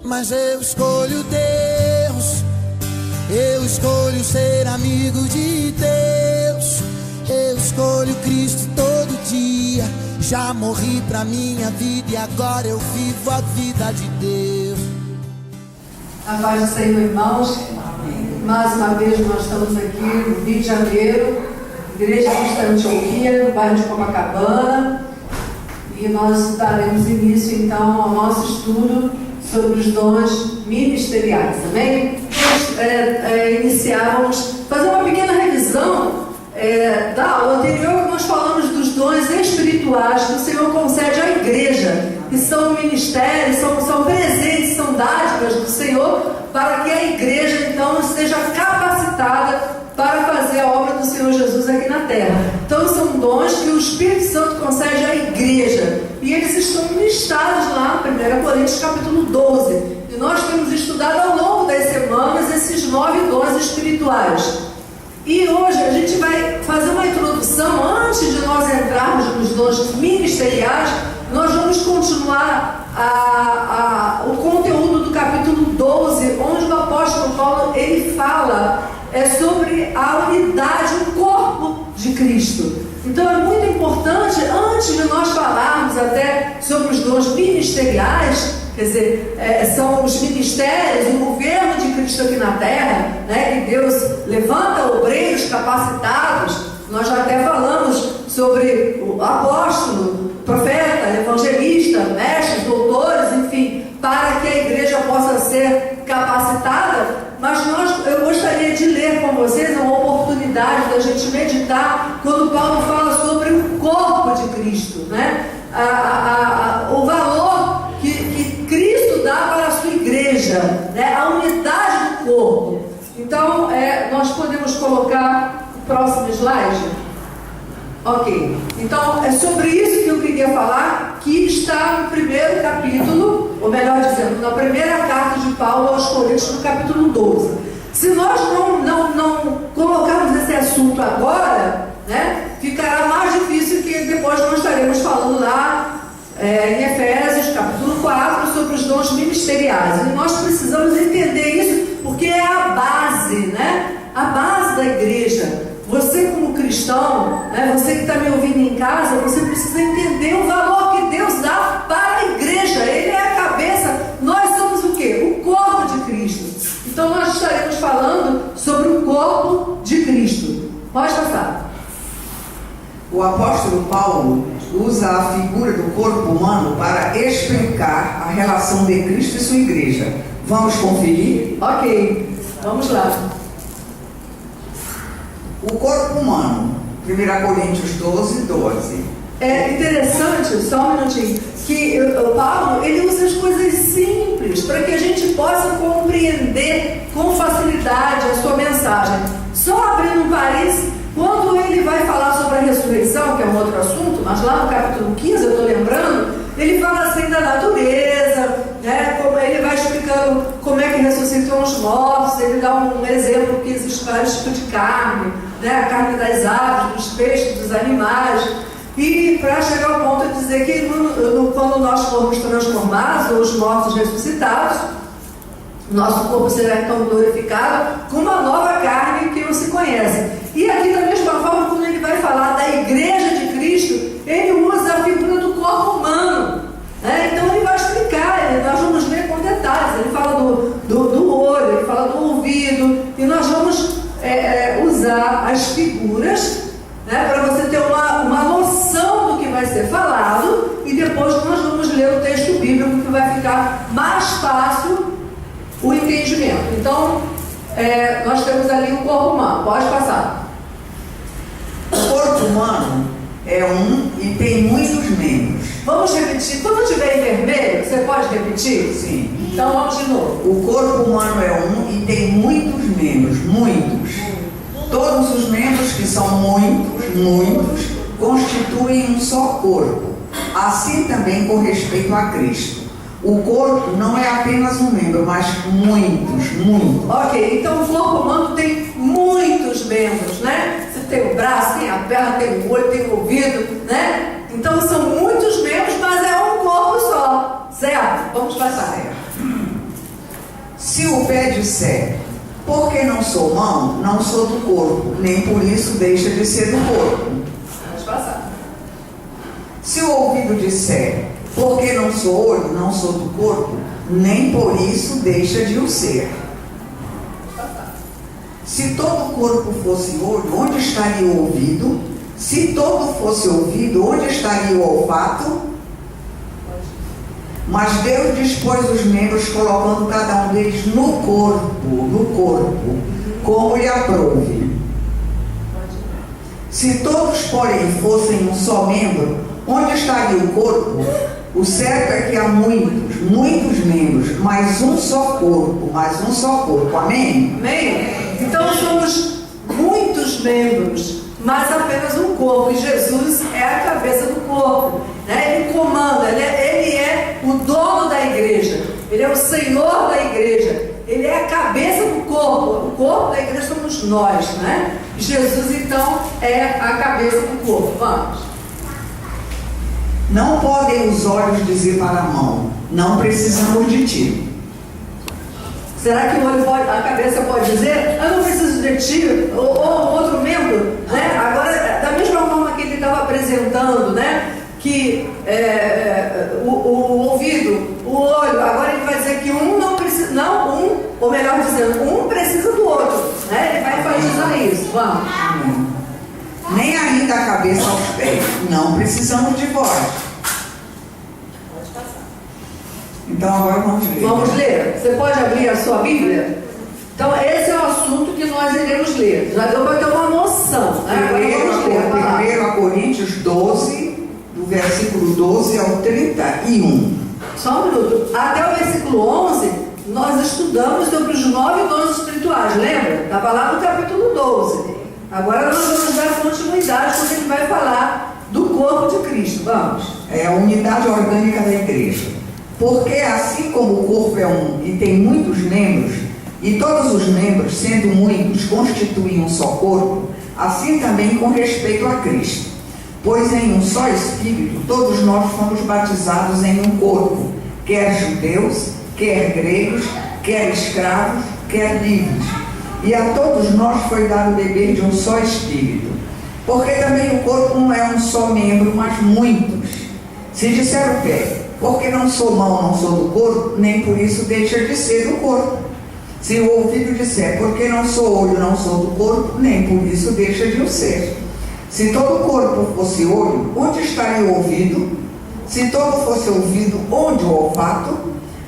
mas eu escolho Deus. Eu escolho ser amigo de Deus. Eu escolho Cristo todo dia. Já morri pra minha vida e agora eu vivo a vida de Deus. A paz do Senhor, irmãos. Mais uma vez nós estamos aqui no Rio de Janeiro, Igreja Cristã Antioquia, no bairro de Copacabana, e nós daremos início então ao nosso estudo sobre os dons ministeriais, amém? Nós iniciávamos, fazer uma pequena revisão da aula anterior. Nós falamos dos dons espirituais que o Senhor concede à igreja, que são ministérios, são presentes, são dádivas do Senhor, para que a igreja então esteja capacitada para fazer a obra do Senhor Jesus aqui na terra. Então são dons que o Espírito Santo concede à igreja, e eles estão listados lá em 1 Coríntios capítulo 12, e nós temos estudado ao longo das semanas esses 9 dons espirituais. E hoje a gente vai fazer uma introdução. Antes de nós entrarmos nos dons ministeriais, nós vamos continuar o conteúdo do capítulo 12, onde o apóstolo Paulo ele fala sobre a unidade, o corpo de Cristo. Então é muito importante, antes de nós falarmos até sobre os dons ministeriais, quer dizer, são os ministérios, o governo de Cristo aqui na terra, né, que Deus levanta obreiros capacitados. Nós já até falamos sobre o apóstolo, profeta, evangelista, mestres, doutores, enfim, para que a igreja possa ser capacitada. Mas eu gostaria de ler com vocês, é uma oportunidade da gente meditar quando Paulo fala sobre o corpo de Cristo, né? O valor que Cristo dá para a sua igreja, né? A unidade do corpo. Então, nós podemos colocar o próximo slide. Ok, então é sobre isso que eu queria falar, que está no primeiro capítulo, ou melhor dizendo, na primeira carta de Paulo aos Coríntios, no capítulo 12. Se nós não colocarmos esse assunto agora, né, ficará mais difícil, que depois nós estaremos falando lá em Efésios, capítulo 4, sobre os dons ministeriais. E nós precisamos entender isso, porque é a base, né, a base da igreja. Você como cristão, né, você que está me ouvindo em casa, você precisa entender o valor que Deus dá para a igreja. Ele é a cabeça, nós somos o quê? O corpo de Cristo. Então nós estaremos falando sobre o corpo de Cristo. Pode passar. O apóstolo Paulo usa a figura do corpo humano para explicar a relação de Cristo e sua igreja. Vamos conferir? Ok, vamos lá. O corpo humano, 1 Coríntios 12, 12. É interessante, só um minutinho, que o Paulo, ele usa as coisas simples para que a gente possa compreender com facilidade a sua mensagem. Só abrindo um parênteses, quando ele vai falar sobre a ressurreição, que é um outro assunto, mas lá no capítulo 15, eu estou lembrando, ele fala assim da natureza, né? Como ele vai explicando como é que ressuscitam os mortos. Ele dá um exemplo que existe vários tipos de carne, né? A carne das aves, dos peixes, dos animais. E para chegar ao ponto de dizer que quando nós formos transformados, ou os mortos ressuscitados, nosso corpo será então glorificado com uma nova carne que não se conhece. E aqui, da mesma forma, quando ele vai falar da igreja de Cristo, ele usa a figura do corpo humano, né? Então ele vai explicar, nós vamos ver com detalhes. Ele fala do olho, ele fala do ouvido, e nós vamos usar as figuras, né, para você ter uma noção do que vai ser falado, e depois nós vamos ler o texto bíblico, que vai ficar mais fácil o entendimento. Então, nós temos ali o corpo humano. Pode passar. O corpo humano é um e tem muitos membros. Vamos repetir. Quando tiver em vermelho, você pode repetir? Sim. Então vamos de novo. O corpo humano é um e tem muitos membros. Muitos. Todos os membros, que são muitos, constituem um só corpo. Assim também com respeito a Cristo. O corpo não é apenas um membro, mas muitos. Ok, então o corpo humano tem muitos membros, né? Você tem o braço, tem a perna, tem o olho, tem o ouvido, né? Então são muitos membros, mas é um corpo só, certo? Vamos passar. Se o pé disser, porque não sou mão, não sou do corpo, nem por isso deixa de ser do corpo. Vamos passar. Se o ouvido disser, porque não sou olho, não sou do corpo, nem por isso deixa de o ser. Se todo o corpo fosse olho, onde estaria o ouvido? Se todo fosse ouvido, onde estaria o olfato? Mas Deus dispôs os membros, colocando cada um deles no corpo, como lhe aprouve. Se todos, porém, fossem um só membro, onde estaria o corpo? O certo é que há muitos membros, mas um só corpo. Amém? Amém? Então somos muitos membros, mas apenas um corpo. E Jesus é a cabeça do corpo, né? Ele comanda, ele é o dono da igreja, ele é o Senhor da igreja, ele é a cabeça do corpo. O corpo da igreja somos nós, né? Jesus então é a cabeça do corpo. Vamos. Não podem os olhos dizer para a mão, não precisamos de ti. Será que a cabeça pode dizer, eu não preciso de ti, ou outro membro, né? Agora, da mesma forma que ele estava apresentando, né? Que o ouvido, o olho, agora ele vai dizer que um não precisa, ou melhor dizendo, um precisa do outro, né? Ele vai enfatizar isso. Vamos. Nem ainda a cabeça aos pés, não precisamos de vós. Pode passar. Então agora vamos ler. Vamos ler? Você pode abrir a sua Bíblia? Então esse é o assunto que nós iremos ler. Já deu para ter uma noção, né? Agora 1 Coríntios 12, do versículo 12 ao 31. Só um minuto. Até o versículo 11, nós estudamos sobre os 9 dons espirituais, lembra? Estava lá no capítulo 12. Agora nós vamos dar continuidade quando ele vai falar do corpo de Cristo. Vamos. É a unidade orgânica da igreja. Porque assim como o corpo é um e tem muitos membros, e todos os membros, sendo muitos, constituem um só corpo, assim também com respeito a Cristo. Pois em um só Espírito, todos nós fomos batizados em um corpo, quer judeus, quer gregos, quer escravos, quer livres. E a todos nós foi dado beber de um só Espírito. Porque também o corpo não é um só membro, mas muitos. Se disser o pé, porque não sou mão, não sou do corpo, nem por isso deixa de ser do corpo. Se o ouvido disser, porque não sou olho, não sou do corpo, nem por isso deixa de o ser. Se todo o corpo fosse olho, onde estaria o ouvido? Se todo fosse ouvido, onde o olfato?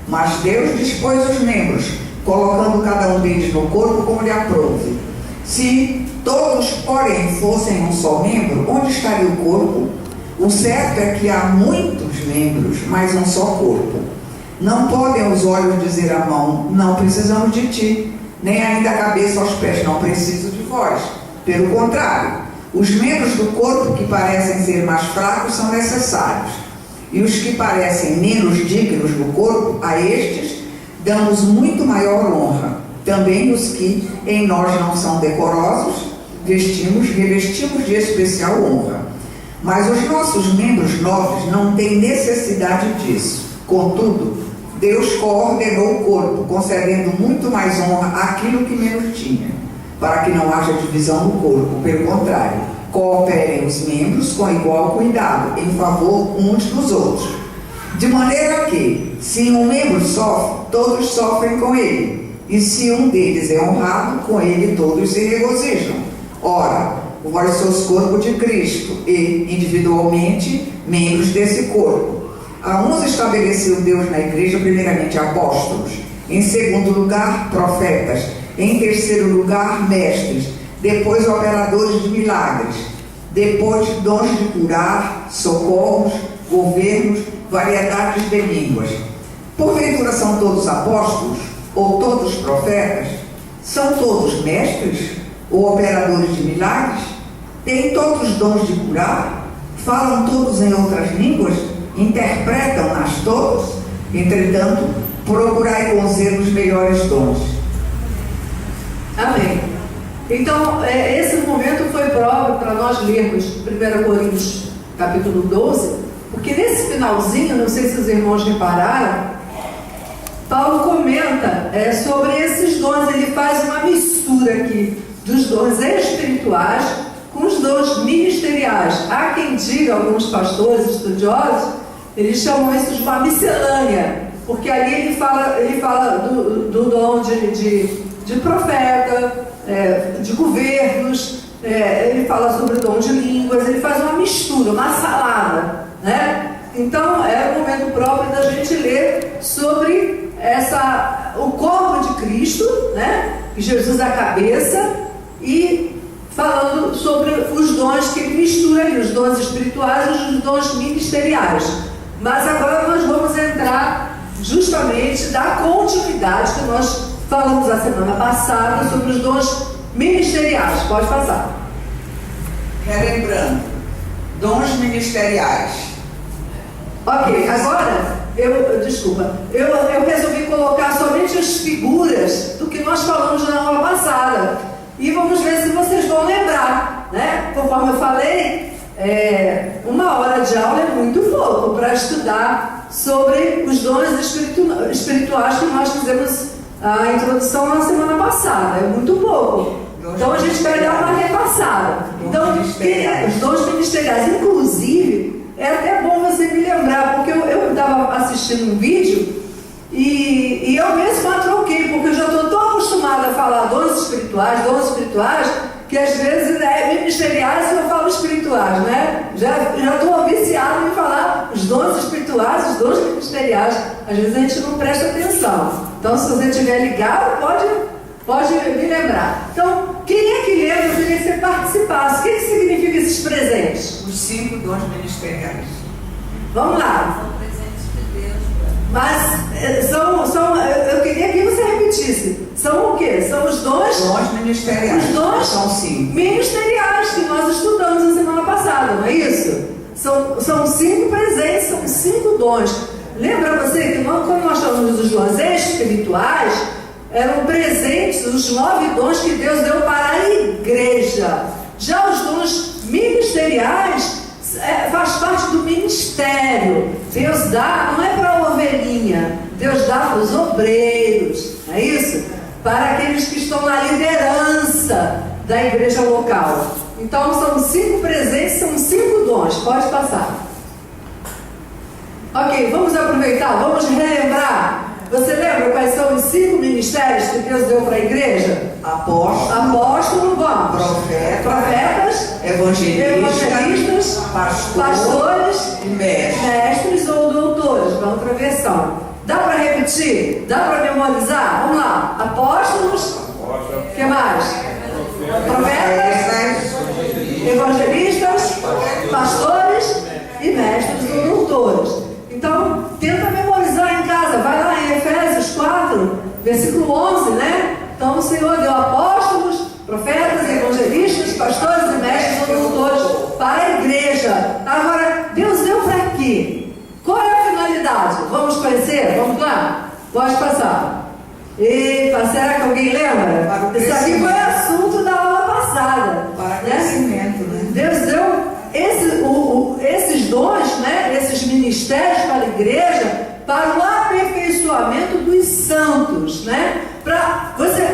Mas Deus dispôs os membros, colocando cada um deles no corpo como lhe aprouve. Se todos, porém, fossem um só membro, onde estaria o corpo? O certo é que há muitos membros, mas um só corpo. Não podem os olhos dizer à mão, não precisamos de ti, nem ainda a cabeça aos pés, não preciso de vós. Pelo contrário, os membros do corpo que parecem ser mais fracos são necessários, e os que parecem menos dignos do corpo, a estes damos muito maior honra. Também os que em nós não são decorosos, revestimos de especial honra. Mas os nossos membros nobres não têm necessidade disso. Contudo, Deus coordenou o corpo, concedendo muito mais honra àquilo que menos tinha, para que não haja divisão no corpo. Pelo contrário, cooperem os membros com igual cuidado, em favor uns dos outros. De maneira que, se um membro sofre, todos sofrem com ele. E se um deles é honrado, com ele todos se regozijam. Ora, vós sois corpo de Cristo e, individualmente, membros desse corpo. A uns estabeleceu Deus na igreja, primeiramente apóstolos, em segundo lugar profetas, em terceiro lugar mestres, depois operadores de milagres, depois dons de curar, socorros, governos, variedades de línguas. Porventura são todos apóstolos? Ou todos profetas? São todos mestres? Ou operadores de milagres? Têm todos dons de curar? Falam todos em outras línguas? Interpretam-nas todos? Entretanto, procurai com zelo os melhores dons. Amém. Então, esse momento foi prova para nós lermos 1 Coríntios capítulo 12, porque nesse finalzinho, não sei se os irmãos repararam, Paulo comenta sobre esses dons. Ele faz uma mistura aqui dos dons espirituais com os dons ministeriais. Há quem diga, alguns pastores estudiosos, eles chamam isso de uma miscelânea, porque ali ele fala do dom de profeta, de governos, ele fala sobre o dom de línguas, ele faz uma mistura, uma salada, né? Então é o momento próprio da gente ler sobre o corpo de Cristo, né? Jesus é a cabeça, e falando sobre os dons que ele mistura ali, os dons espirituais e os dons ministeriais. Mas agora nós vamos entrar justamente da continuidade que nós falamos a semana passada sobre os dons ministeriais. Pode passar. Relembrando, dons ministeriais. Ok, agora eu resolvi colocar somente as figuras do que nós falamos na aula passada. E vamos ver se vocês vão lembrar, né? Conforme eu falei, 1 hora de aula é muito pouco para estudar sobre os dons espirituais que nós fizemos a introdução na semana passada. É muito pouco. Então a gente vai dar uma repassada. Então, os dons ministeriais, inclusive, é até bom você me lembrar, porque eu estava assistindo um vídeo e eu mesma troquei, porque eu já estou tão acostumada a falar dons espirituais, que às vezes ministeriais e eu falo espirituais, né? Já estou viciada em falar os dons espirituais, os dons ministeriais. Às vezes a gente não presta atenção. Então, se você estiver ligado, pode me lembrar. Então, quem é que lembra? Eu queria que você participasse. O que significa esses presentes? Os 5 dons ministeriais. Vamos lá. São presentes de Deus. Mas eu queria que você repetisse. São o quê? São os dons? Dons ministeriais. Os dons são 5 ministeriais que nós estudamos na semana passada, não é isso? São 5 presentes, são 5 dons. Lembra você que quando nós falamos dos dons espirituais, eram presentes os 9 dons que Deus deu para a igreja. Já os dons ministeriais faz parte do ministério. Deus dá, não é para a ovelhinha, Deus dá para os obreiros, não é isso? Para aqueles que estão na liderança da igreja local. Então são 5 presentes, são 5 dons. Pode passar. Ok, vamos aproveitar, vamos relembrar. Você lembra quais são os 5 ministérios que Deus deu para a igreja? Apóstolo, vamos. Profetas, evangelistas, pastores e mestres ou doutores, para outra versão. Dá para repetir? Dá para memorizar? Vamos lá. Apóstolos, o que mais? Profetas, evangelistas, pastores e mestres ou doutores. Então, tenta memorizar em casa. Vai lá em Efésios 4, versículo 11, né? Então, o Senhor deu apóstolos, profetas, evangelistas, pastores e mestres ou doutores para a igreja. Agora, Deus deu para quê? Qual é a finalidade? Vamos conhecer? Vamos lá? Pode passar. Eita, será que alguém lembra? Isso aqui foi assunto da aula passada. Para crescimento, né? Deus deu esses dons, né? Esses ministérios para a igreja, para o aperfeiçoamento dos santos, né?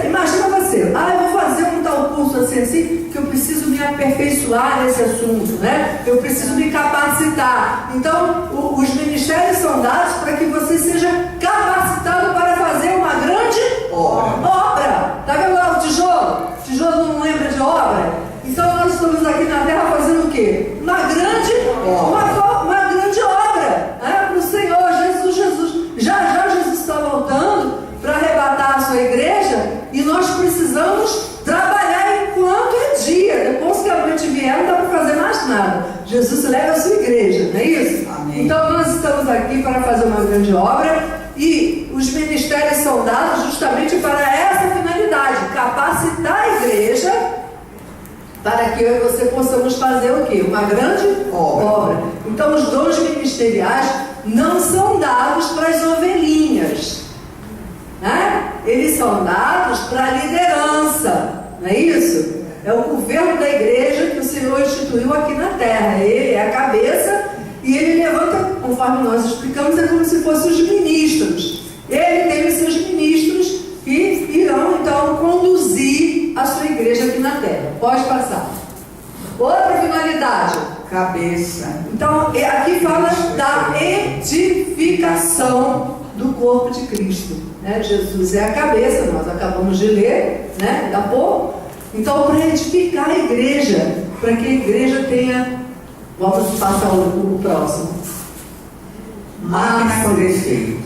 Imagina você, eu vou fazer um tal curso assim, que eu preciso me aperfeiçoar nesse assunto, né? Eu preciso me capacitar. Então, os ministérios são dados para que você seja capacitado para fazer uma grande obra. Tá vendo lá o tijolo? O tijolo não lembra de obra? Então, nós estamos aqui na terra fazendo o quê? Uma grande obra, né? Para o Senhor Jesus. Já Jesus está voltando para arrebatar a sua igreja, e nós precisamos trabalhar enquanto é dia. Depois que a noite vier, não dá para fazer mais nada. Jesus leva a sua igreja, não é isso? Amém. Então nós estamos aqui para fazer uma grande obra, e os ministérios são dados justamente para essa finalidade: capacitar a igreja para que eu e você possamos fazer o quê? Uma grande obra. Então os dons ministeriais não são dados para as ovelhinhas, né? Eles são dados para a liderança, não é isso? É o governo da igreja que o Senhor instituiu aqui na terra. Ele é a cabeça, e ele levanta, conforme nós explicamos, é como se fossem os ministros. Ele tem cabeça. Então, aqui fala da edificação do corpo de Cristo, né? Jesus é a cabeça, nós acabamos de ler, né? Da pouco. Então, para edificar a igreja, para que a igreja tenha, vamos passar o próximo. Máquina com defeito.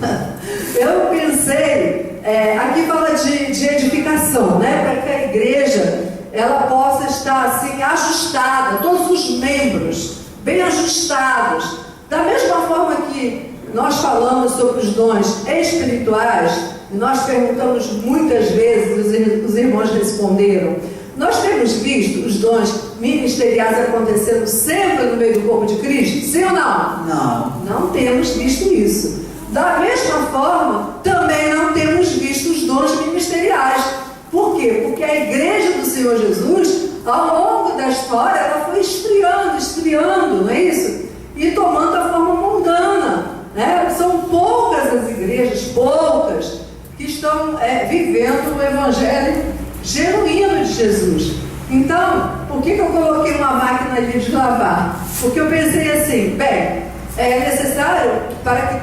Eu pensei, aqui fala de edificação, né? Para que a igreja ela possa estar assim ajustada, todos os membros bem ajustados, da mesma forma que nós falamos sobre os dons espirituais, e nós perguntamos muitas vezes, os irmãos responderam. Nós temos visto os dons ministeriais acontecendo sempre no meio do corpo de Cristo? Sim ou não? Não. Não temos visto isso. Da mesma forma, também não temos visto os dons ministeriais. Por quê? Porque a igreja do Senhor Jesus, ao longo da história, ela foi esfriando, não é isso? E tomando a forma mundana, né? São poucas as igrejas, que estão vivendo o evangelho genuíno de Jesus. Então, por que eu coloquei uma máquina ali de lavar? Porque eu pensei assim, bem, é necessário para que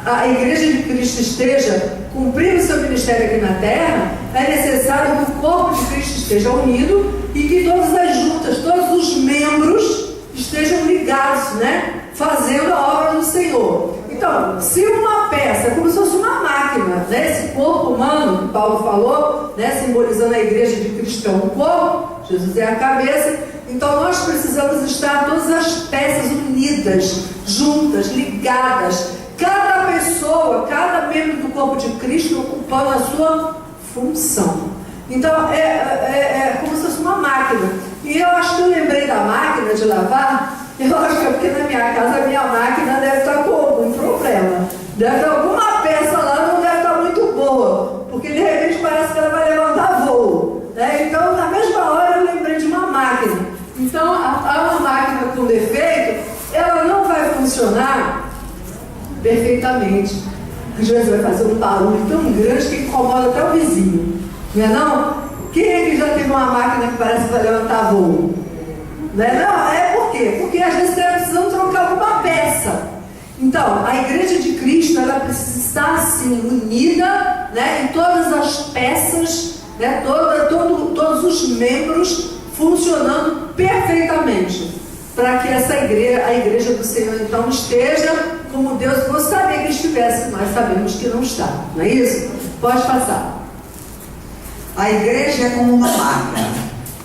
a igreja de Cristo esteja cumprindo o seu ministério aqui na terra, é necessário que o corpo de Cristo esteja unido e que todas as juntas, todos os membros estejam ligados, né? Fazendo a obra do Senhor. Então, se uma peça, como se fosse uma máquina, né? Esse corpo humano que Paulo falou, né? Simbolizando a igreja de Cristo, é um corpo, Jesus é a cabeça. Então nós precisamos estar todas as peças unidas, juntas, ligadas, cada pessoa, cada membro do corpo de Cristo ocupando a sua função. Então é como se fosse uma máquina. E eu acho que eu lembrei da máquina de lavar. Eu acho que é porque na minha casa a minha máquina deve estar com algum problema. Deve ter alguma peça lá, não deve estar muito boa, porque de repente parece que ela vai levantar voo, né? Então na mesma hora eu lembrei de uma máquina. Então uma máquina com defeito, ela não vai funcionar perfeitamente. Às vezes vai fazer um barulho tão grande que incomoda até o vizinho, não é não? Quem é que já teve uma máquina que parece que vai levantar voo? Não é não? Por quê? Porque às vezes está precisando trocar alguma peça. Então, a igreja de Cristo, ela precisa estar assim, unida, né, em todas as peças, né, todos os membros funcionando perfeitamente, para que a igreja do Senhor então esteja como Deus gostaria que estivesse, mas sabemos que não está, não é isso? Pode passar. A igreja é como uma máquina.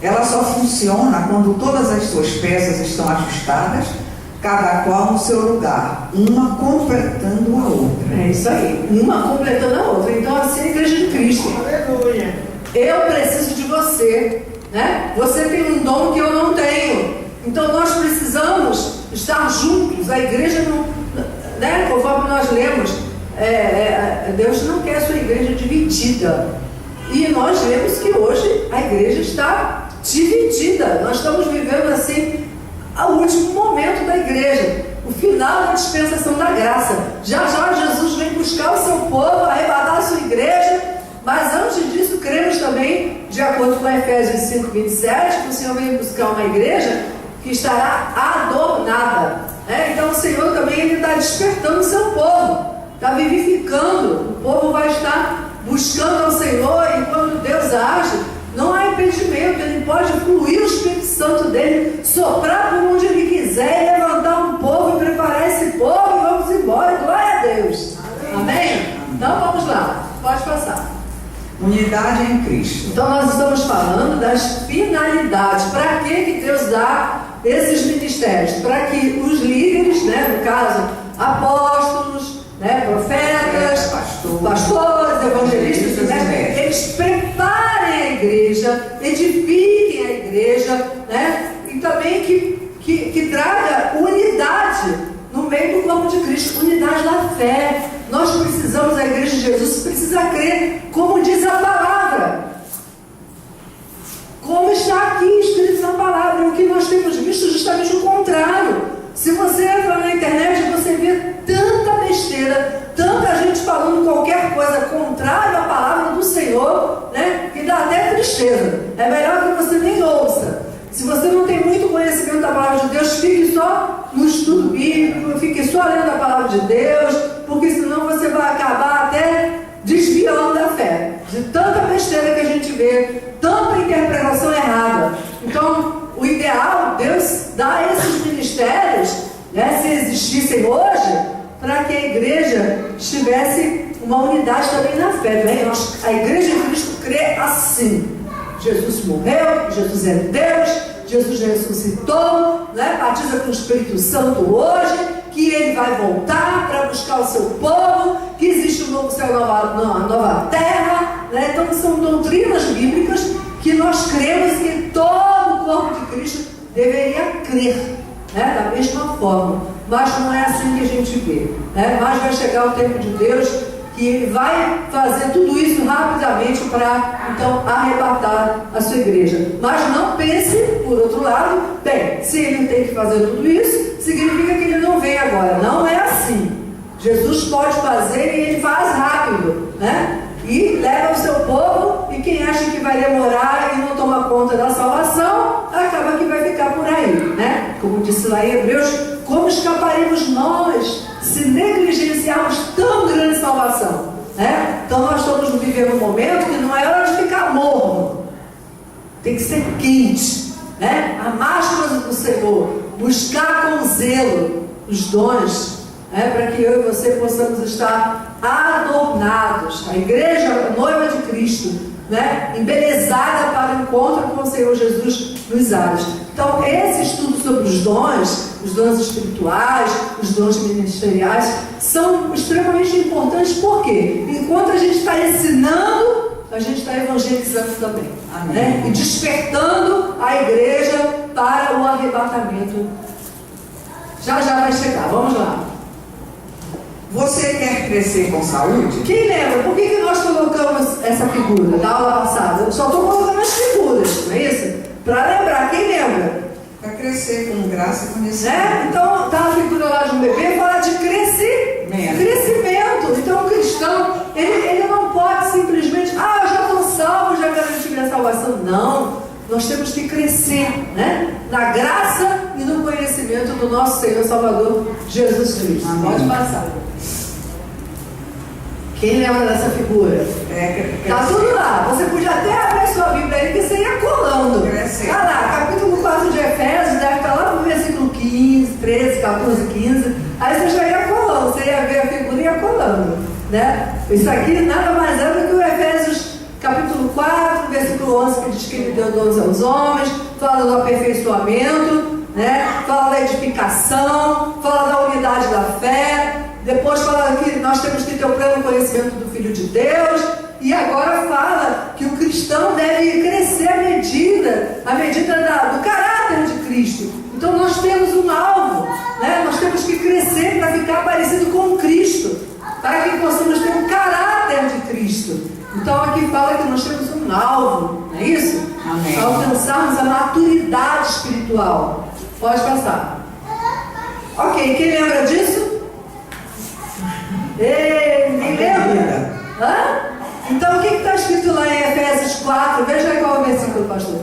Ela só funciona quando todas as suas peças estão ajustadas, cada qual no seu lugar, uma completando a outra. É isso aí, uma completando a outra. Então assim é a igreja de Cristo. Aleluia. Eu preciso de você, né? Você tem um dom que eu não tenho. Então nós precisamos estar juntos. A igreja não, né? Conforme nós lemos, Deus não quer a sua igreja dividida. E nós vemos que hoje a igreja está dividida. Nós estamos vivendo assim o último momento da igreja, o final da dispensação da graça. Já Jesus vem buscar o seu povo, arrebatar a sua igreja. Mas antes disso, cremos também, de acordo com Efésios 5:27, que o Senhor vem buscar uma igreja que estará adornada. Então o Senhor também está despertando o seu povo, está vivificando. O povo vai estar buscando ao Senhor, e quando Deus age, não há impedimento. Ele pode fluir o Espírito Santo dele, soprar por onde ele quiser, e levantar um povo e preparar esse povo, e vamos embora. Glória a Deus. Amém? Então vamos lá, pode passar. Unidade em Cristo. Então nós estamos falando das finalidades. Para que Deus dá esses ministérios? Para que os líderes, né, no caso, apóstolos, né, profetas, pastores, evangelistas, né, eles preparem a igreja, edifiquem a igreja, né, e também que traga unidade no meio do corpo de Cristo, unidade da fé. Nós precisamos, a igreja de Jesus precisa crer, como diz a palavra, como está aqui escrito na palavra. O que nós temos visto justamente o contrário. Se você entra na internet, você vê tanta besteira, tanta gente falando qualquer coisa contrária à palavra do Senhor, né, que dá até tristeza. É melhor que você nem ouça. Se você não tem muito conhecimento da palavra de Deus, fique só no estudo bíblico, fique só lendo a palavra de Deus, porque senão você vai acabar até desviando da fé, de tanta besteira que a gente vê, tanta interpretação errada. Então, o ideal, Deus dá esses ministérios, né, se existissem hoje, para que a igreja tivesse uma unidade também na fé. Né? A igreja de Cristo crê assim: Jesus morreu, Jesus é Deus, Jesus ressuscitou, né? Batiza com o Espírito Santo hoje, que ele vai voltar para buscar o seu povo, que existe um novo céu, uma nova terra, né? Então são doutrinas bíblicas que nós cremos que todo o corpo de Cristo deveria crer, né? Da mesma forma, mas não é assim que a gente vê, né? Mas vai chegar o tempo de Deus que ele vai fazer tudo isso rapidamente para, então, arrebatar a sua igreja. Mas não pense, por outro lado, bem, se ele tem que fazer tudo isso, significa que ele não vem agora. Não é assim. Jesus pode fazer e ele faz rápido, né? E leva o seu povo, e quem acha que vai demorar e não toma conta da salvação, acaba que vai ficar por aí, né? Como disse lá em Hebreus, como escaparemos nós se negligenciarmos tão grande salvação, né? Então nós estamos vivendo um momento que não é hora de ficar morno, tem que ser quente, né? Amar as coisas do Senhor, buscar com zelo os dons, né? Para que eu e você possamos estar adornados, a igreja, a noiva de Cristo, né? Embelezada para o encontro com o Senhor Jesus nos ares. Então esse estudo sobre os dons espirituais, os dons ministeriais, são extremamente importantes, porque enquanto a gente está ensinando, a gente está evangelizando também, né? E despertando a igreja para o arrebatamento. Já vai chegar, vamos lá. Você quer crescer com saúde? Quem lembra? Por que nós colocamos essa figura da aula passada? Eu só estou colocando as figuras, não é isso? Para lembrar, quem lembra? Para crescer com graça e conhecimento. Então, tá a figura lá de um bebê, fala de crescimento. Então, o cristão, ele não pode simplesmente, eu já estou salvo, já garanti minha salvação. Não, nós temos que crescer, né? Na graça e no conhecimento do nosso Senhor Salvador Jesus Cristo. Amém. Pode passar. Quem lembra dessa figura? Tá tudo lá. Você podia até abrir a sua Bíblia aí, que você ia colando. Tá lá, capítulo 4 de Efésios, deve estar lá no versículo 15, 13, 14, 15. Aí você já ia colando, você ia ver a figura e ia colando, né? Isso aqui nada mais é do que o Efésios capítulo 4, versículo 11, que diz que ele deu dons aos homens, fala do aperfeiçoamento, né? Fala da edificação, fala da unidade da fé. Depois fala que nós temos que ter o pleno conhecimento do Filho de Deus. E agora fala que o cristão deve crescer à medida do caráter de Cristo. Então nós temos um alvo, né? Nós temos que crescer para ficar parecido com Cristo, para que possamos ter um caráter de Cristo. Então aqui fala que nós temos um alvo, não é isso? Amém. Alcançarmos a maturidade espiritual. Pode passar. Ok, quem lembra disso? Ninguém lembra? Então o que está escrito lá em Efésios 4? Veja aí qual é o versículo, pastor.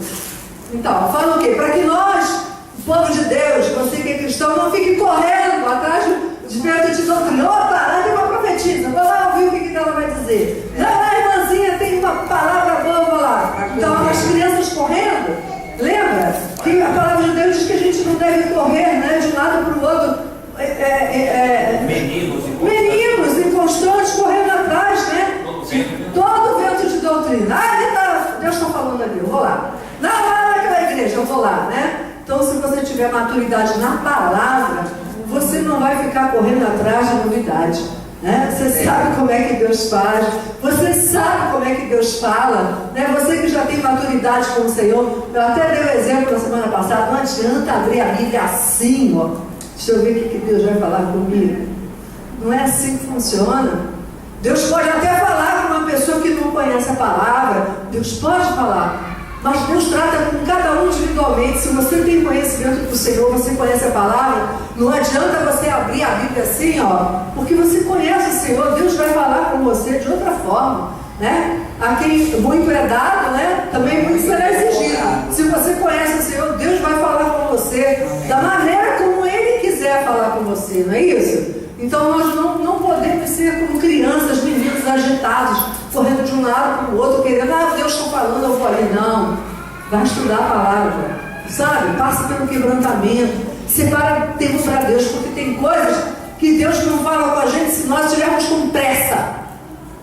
Então, fala o quê? Para que nós, o povo de Deus, você que é cristão, não fique correndo atrás de perto de doutrina. Opa, lá tem uma profetisa, vou lá ouvir o que ela vai dizer. Lá, irmãzinha, tem uma palavra boa, vou lá. Então, as crianças correndo, lembra? Que a palavra de Deus diz que a gente não deve correr, né, de um lado para o outro. Meninos inconstantes correndo atrás, né? Todo vento de doutrina. Deus está falando ali, eu vou lá. Não, lá naquela igreja, eu vou lá, né? Então, se você tiver maturidade na palavra, você não vai ficar correndo atrás de novidade, né? Você sabe como é que Deus faz, você sabe como é que Deus fala, né? Você que já tem maturidade com o Senhor. Eu até dei um exemplo na semana passada. Não adianta abrir a Bíblia assim, ó. Deixa eu ver o que Deus vai falar comigo. Não é assim que funciona. Deus pode até falar com uma pessoa que não conhece a palavra. Deus pode falar. Mas Deus trata com cada um individualmente. Se você tem conhecimento do Senhor, você conhece a palavra, não adianta você abrir a Bíblia assim, ó, porque você conhece o Senhor. Deus vai falar com você de outra forma. né? A quem muito é dado, né? Também muito será exigido. Se você conhece o Senhor, Deus vai falar com você da maneira como Ele quiser falar com você, não é isso? Então nós não podemos ser como crianças, meninos agitados, correndo de um lado para o outro, querendo, Deus está falando, eu vou ali. Não, vai estudar a palavra, sabe? Passa pelo quebrantamento, separa tempo para Deus, porque tem coisas que Deus não fala com a gente se nós estivermos com pressa.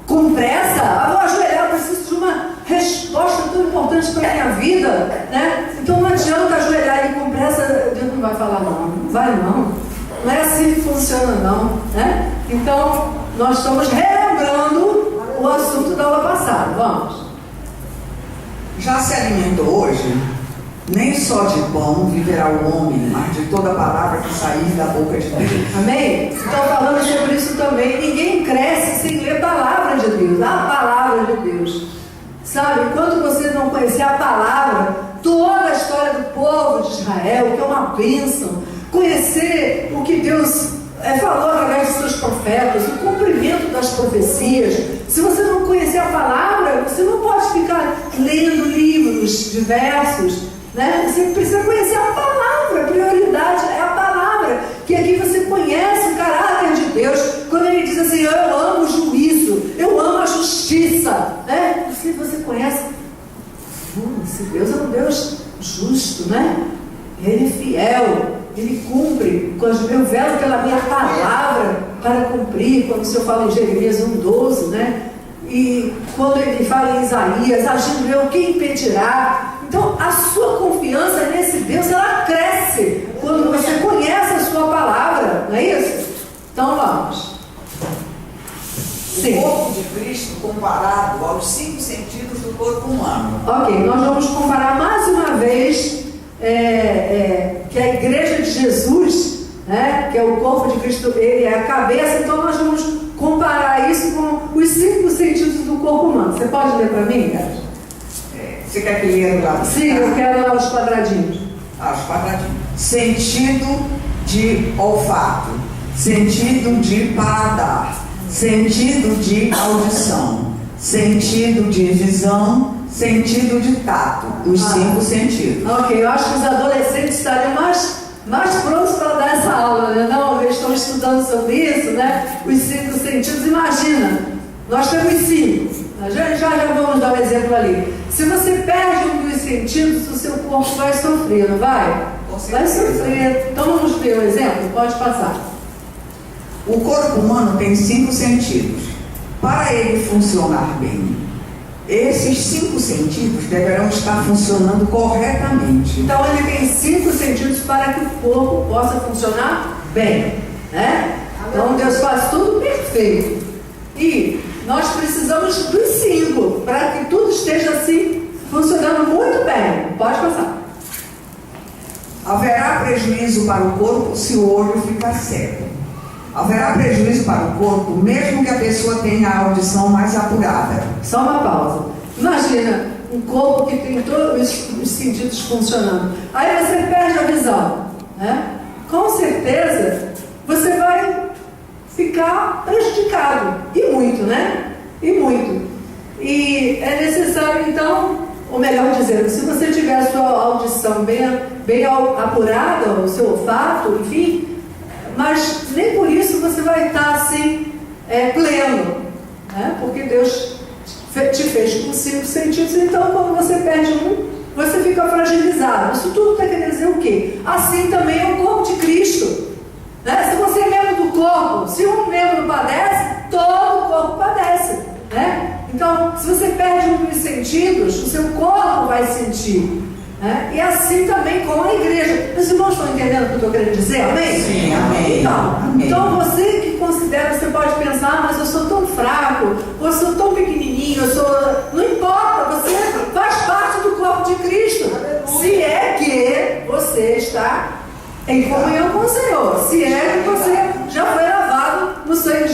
Com pressa? Vou ajoelhar, eu preciso de uma resposta tão importante para a minha vida, né? Então não adianta ajoelhar e com pressa, Deus não vai falar não vai não. Não é assim que funciona não, né? Então nós estamos relembrando o assunto da aula passada. Vamos. Já se alimentou hoje? Nem só de pão viverá o homem, mas de toda palavra que sair da boca de Deus. Amém? Então falando sobre isso também. Ninguém cresce sem ler a palavra de Deus. A palavra de Deus. Sabe, enquanto você não conhecer a palavra, toda a história do povo de Israel, que é uma bênção, conhecer o que Deus falou através dos seus profetas, o cumprimento das profecias. Se você não conhecer a palavra, você não pode ficar lendo livros diversos, né? Você precisa conhecer a palavra. A prioridade é a palavra, que aqui você conhece o caráter de Deus. Quando Ele diz assim, eu amo o juízo, eu amo a justiça, né? Você conhece, esse Deus é um Deus justo, né? Ele é fiel, Ele cumpre. Quando eu velo pela minha palavra para cumprir, quando o Senhor fala em Jeremias 1,12, né? E quando Ele fala em Isaías, agindo eu, quem impedirá? Então a sua confiança nesse Deus, ela cresce quando você conhece a sua palavra, não é isso? Então vamos. Sim. O corpo de Cristo comparado aos 5 sentidos do corpo humano. Ok, nós vamos comparar mais uma vez que a igreja de Jesus, né, que é o corpo de Cristo, ele é a cabeça. Então nós vamos comparar isso com os 5 sentidos do corpo humano. Você pode ler para mim, Carlos? Você quer que leia lá? Sim, eu quero lá os quadradinhos. Os quadradinhos. Sentido de olfato, sentido de paladar, sentido de audição, sentido de visão, sentido de tato. Os 5 sentidos. Ok, eu acho que os adolescentes estariam mais prontos para dar essa aula, né? Não, eles estão estudando sobre isso, né? Os 5 sentidos. Imagina, nós temos 5. Já vamos dar um exemplo ali. Se você perde um dos sentidos, o seu corpo vai sofrer, não vai? Vai sofrer. Então vamos ver o exemplo? Pode passar. O corpo humano tem 5 sentidos. Para ele funcionar bem, esses 5 sentidos deverão estar funcionando corretamente. Então ele tem 5 sentidos para que o corpo possa funcionar bem, né? Então Deus faz tudo perfeito. E nós precisamos dos 5 para que tudo esteja assim funcionando muito bem. Pode passar. Haverá prejuízo para o corpo se o olho ficar cego. Haverá prejuízo para o corpo mesmo que a pessoa tenha a audição mais apurada. Só uma pausa. Imagina um corpo que tem todos os sentidos funcionando. Aí você perde a visão, né? Com certeza você vai ficar prejudicado. E muito, né? E muito. E é necessário, então, ou melhor dizendo, se você tiver a sua audição bem apurada, o seu olfato, enfim, mas nem por isso você vai estar assim, pleno, né? Porque Deus te fez com 5 sentidos, então quando você perde um, você fica fragilizado. Isso tudo está querendo dizer o quê? Assim também é o corpo de Cristo, né? Se você é membro do corpo, se um membro padece, todo o corpo padece, né? Então, se você perde um dos sentidos, o seu corpo vai sentir, né? E assim também com a igreja. Os irmãos estão entendendo o que eu estou querendo dizer? Amém? Sim, amém. Então você que considera, você pode pensar, mas eu sou tão fraco, eu sou tão pequenininho, não importa, você faz parte do corpo de Cristo. Se é que você está em comunhão com o Senhor, se é que você já foi lavado no sangue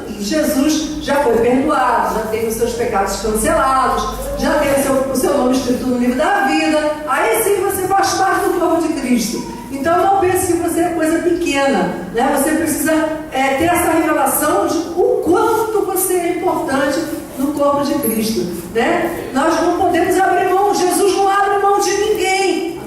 de Jesus, já foi perdoado, já tem os seus pecados cancelados, já tem o seu nome escrito no livro da vida, aí sim você faz parte do corpo de Cristo. Então não pense que você é coisa pequena, né? Você precisa ter essa revelação de o quanto você é importante no corpo de Cristo, né? Nós não podemos abrir mão, Jesus não abre mão de ninguém,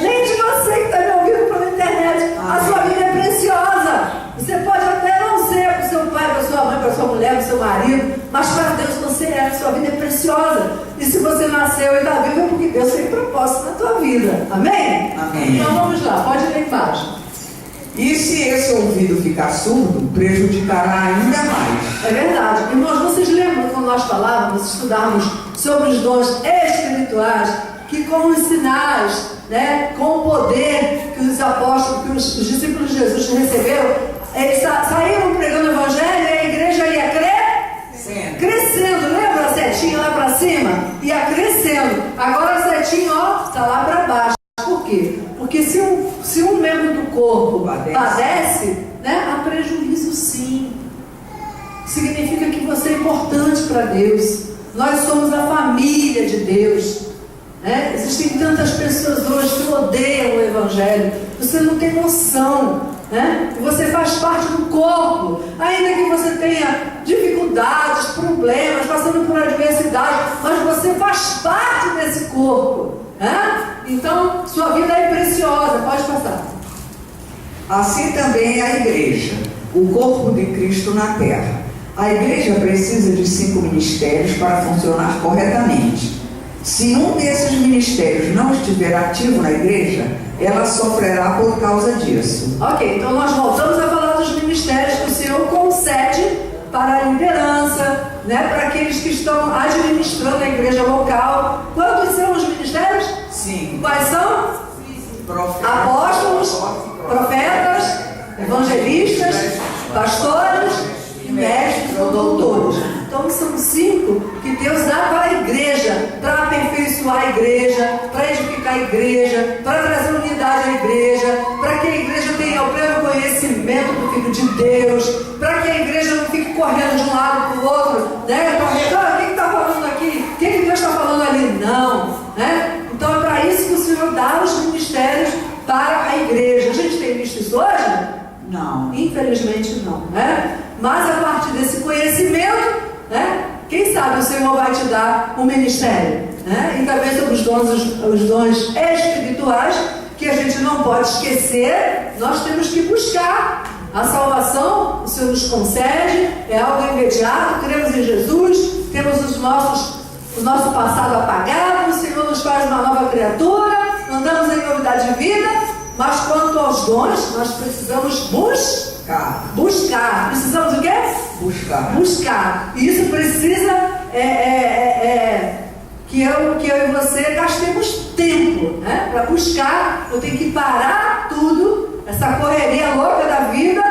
nem de você que está me ouvindo pela internet. A sua vida é preciosa. Você pode até não ser para o seu pai, para a sua mãe, para a sua mulher, para o seu marido, mas para Deus você é, a sua vida é preciosa. E se você nasceu e está vivo, é porque Deus tem propósito na tua vida. Amém? Amém. Então vamos lá, pode ler embaixo. E se esse ouvido ficar surdo, prejudicará ainda mais. É verdade. Irmãos, vocês lembram quando nós falávamos, estudávamos sobre os dons espirituais, que com os sinais, né, com o poder que os apóstolos, que os discípulos de Jesus receberam, eles saíram pregando o evangelho e a igreja ia crescendo. Lembra a setinha lá para cima? Ia crescendo. Agora a setinha, ó, está lá para baixo. Por quê? Porque se um membro do corpo padece, né, há prejuízo sim. Significa que você é importante para Deus. Nós somos a família de Deus, né? Existem tantas pessoas hoje que odeiam o Evangelho. Você não tem noção, né? Você faz parte do corpo. Ainda que você tenha dificuldades, problemas, passando por adversidade, mas você faz parte desse corpo, né? Então, sua vida é preciosa. Pode passar. Assim também é a igreja, o corpo de Cristo na terra. A igreja precisa de 5 ministérios para funcionar corretamente. Se um desses ministérios não estiver ativo na igreja, ela sofrerá por causa disso. Ok, então nós voltamos a falar dos ministérios que o Senhor concede para a liderança, né, para aqueles que estão administrando a igreja local. Quantos são os ministérios? 5. Quais são? Apóstolos, profetas, evangelistas, pastores e mestres ou doutores. Então são 5 que Deus dá para a igreja, para aperfeiçoar a igreja, para edificar a igreja, para trazer unidade à igreja, para que a igreja tenha o pleno conhecimento do Filho de Deus, para que a igreja não fique correndo de um lado para o outro, né? O que está falando aqui? O que Deus está falando ali? Não, né? Então é para isso que o Senhor dá os ministérios para a igreja. A gente tem visto isso hoje? Não. Infelizmente não, né? Mas a partir desse conhecimento, né, quem sabe o Senhor vai te dar um ministério, né? E também sobre os dons espirituais, que a gente não pode esquecer. Nós temos que buscar a salvação. O Senhor nos concede, é algo imediato. Cremos em Jesus, temos o nosso passado apagado, o Senhor nos faz uma nova criatura, andamos em novidade de vida. Mas quanto aos dons, nós precisamos buscar. Precisamos o quê? Buscar. E isso precisa que eu e você gastemos tempo, né? Para buscar. Eu tenho que parar tudo, essa correria louca da vida.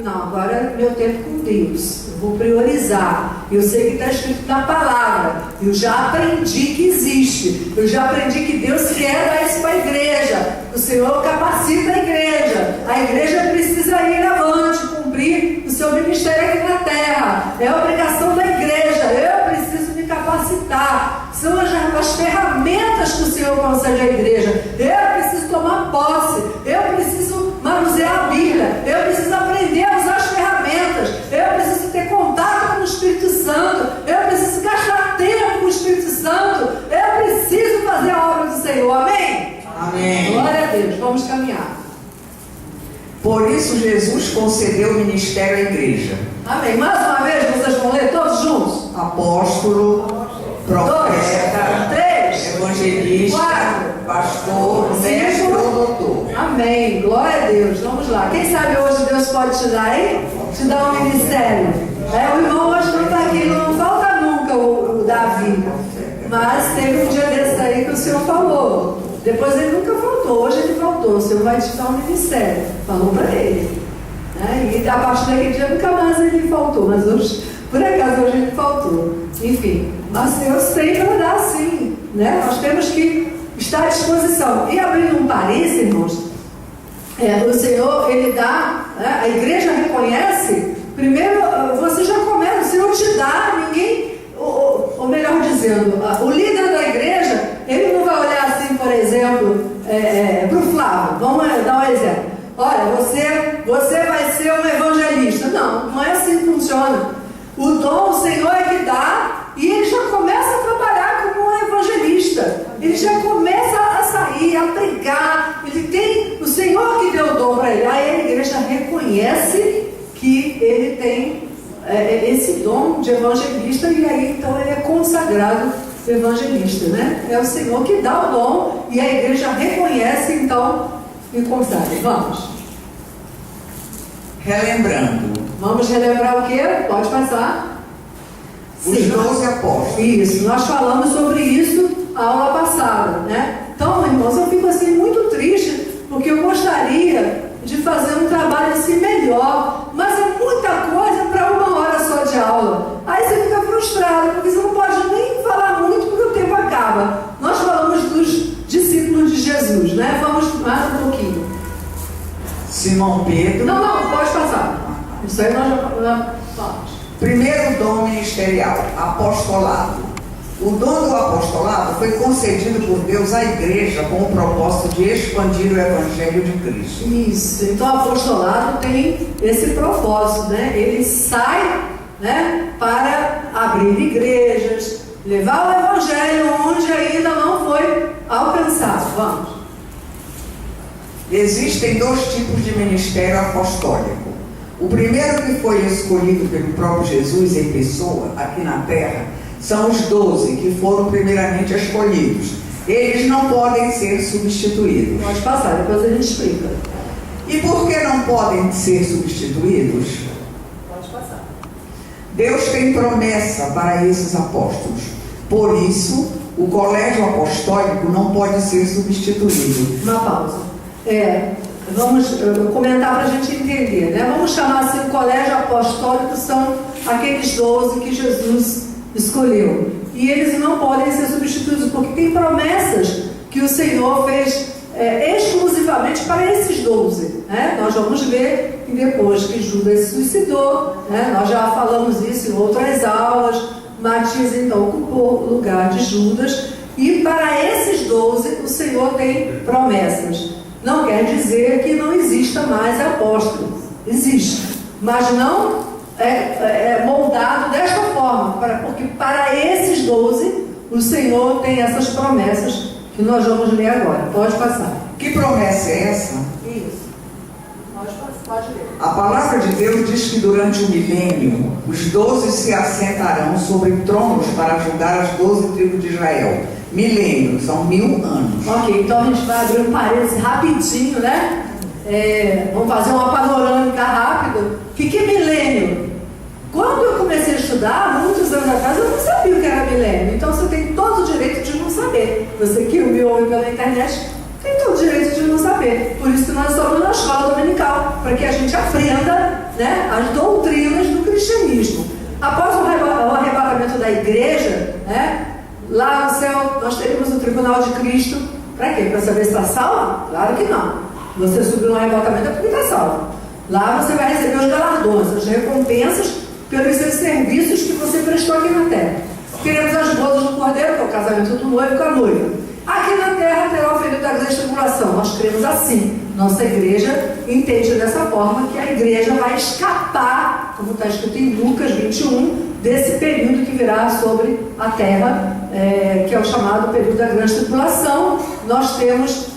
Não, agora é meu tempo com Deus. Eu vou priorizar. Eu sei que está escrito na palavra. Eu já aprendi que existe. Eu já aprendi que Deus quer dar isso para a igreja. O Senhor capacita a igreja. A igreja precisa ir avante, cumprir o seu ministério aqui na terra. É a obrigação da igreja. Eu preciso me capacitar. São as ferramentas que o Senhor concede à igreja. Eu preciso tomar posse. Eu preciso manusear a Bíblia. Eu preciso aprender a usar as ferramentas. Eu preciso ter contato com o Espírito Santo. Eu preciso gastar tempo com o Espírito Santo. Eu preciso fazer a obra do Senhor. Amém? Amém. Glória a Deus. Vamos caminhar. Por isso Jesus concedeu o ministério à igreja. Amém. Mais uma vez, vocês vão ler todos juntos? Apóstolo, profeta, 3, evangelista, 4, pastor, mestre ou doutor. Amém. Glória a Deus. Vamos lá. Quem sabe hoje Deus pode te dar aí? Te dar um ministério. O irmão hoje não está aqui. Não falta nunca o Davi. Mas teve um dia desse aí que o Senhor falou. Depois ele nunca faltou. Hoje ele faltou. O Senhor vai te dar um ministério. Falou para ele. E a partir daquele dia nunca mais ele faltou. Mas hoje, por acaso, hoje ele faltou. Enfim. Mas o Senhor sempre vai dar sim. Né? Nós temos que estar à disposição. E abrindo um parênteses, irmãos, o Senhor, Ele dá, né? A igreja reconhece. Primeiro, você já começa, o Senhor te dá, ninguém, ou melhor dizendo, o líder da igreja, ele não vai olhar assim, por exemplo, para o Flávio. Vamos dar um exemplo. Olha, você vai ser um evangelista. Não é assim que funciona. O dom, o Senhor é que dá, e Ele evangelista, e aí então ele é consagrado evangelista, né? É o Senhor que dá o dom e a igreja reconhece então e consagra. Vamos. Relembrando. Vamos relembrar o quê? Pode passar. Os 12 apóstolos. Isso, nós falamos sobre isso a aula passada, né? Então, irmãos, eu fico assim muito triste, porque eu gostaria de fazer um trabalho assim melhor, mas é muita coisa para 1 hora só de aula. Aí você fica frustrado, porque você não pode nem falar muito, porque o tempo acaba. Nós falamos dos discípulos de Jesus, né? Vamos mais um pouquinho. Simão Pedro. Não, pode passar. Isso aí nós já falamos. Primeiro dom ministerial, apostolado. O dom do apostolado foi concedido por Deus à igreja com o propósito de expandir o evangelho de Cristo. Isso, então o apostolado tem esse propósito, né? Ele sai, né, para abrir igrejas, levar o evangelho onde ainda não foi alcançado. Vamos. Existem 2 tipos de ministério apostólico. O primeiro, que foi escolhido pelo próprio Jesus em pessoa aqui na terra, são os 12 que foram primeiramente escolhidos. Eles não podem ser substituídos. Pode passar, depois a gente explica. E por que não podem ser substituídos? Pode passar. Deus tem promessa para esses apóstolos. Por isso, o colégio apostólico não pode ser substituído. Uma pausa. Vamos comentar para a gente entender, né? Vamos chamar assim, o colégio apostólico são aqueles 12 que Jesus escolheu. E eles não podem ser substituídos, porque tem promessas que o Senhor fez exclusivamente para esses 12. Né? Nós vamos ver que depois que Judas se suicidou, né? Nós já falamos isso em outras aulas, Matias então ocupou o lugar de Judas, e para esses 12 o Senhor tem promessas. Não quer dizer que não exista mais apóstolo. Existe, mas não é moldado desta forma, porque para esses 12 o Senhor tem essas promessas que nós vamos ler agora. Pode passar. Que promessa é essa? Isso. Pode ler. A palavra de Deus diz que durante o milênio os 12 se assentarão sobre tronos para julgar as 12 tribos de Israel. Milênio, são 1000 anos. Ok, então a gente vai abrir um parênteses rapidinho, né? Vamos fazer uma panorâmica rápida. O que é milênio? Quando eu comecei a estudar, muitos anos atrás, eu não sabia o que era milênio. Então você tem todo o direito de não saber. Você que me ouve pela internet, tem todo o direito de não saber. Por isso que nós estamos na escola dominical, para que a gente aprenda, né, as doutrinas do cristianismo. Após o arrebatamento da igreja, né, lá no céu nós teremos o tribunal de Cristo. Para quê? Para saber se está salvo? Claro que não. Você subiu no arrebatamento é porque está salvo. Lá você vai receber os galardões, as recompensas pelos seus serviços que você prestou aqui na terra. Teremos as bodas do Cordeiro, que é o casamento do noivo com a noiva. Aqui na terra terá o período da grande tribulação. Nós cremos assim. Nossa igreja entende dessa forma que a igreja vai escapar, como está escrito em Lucas 21, desse período que virá sobre a terra, que é o chamado período da grande tribulação. Nós temos,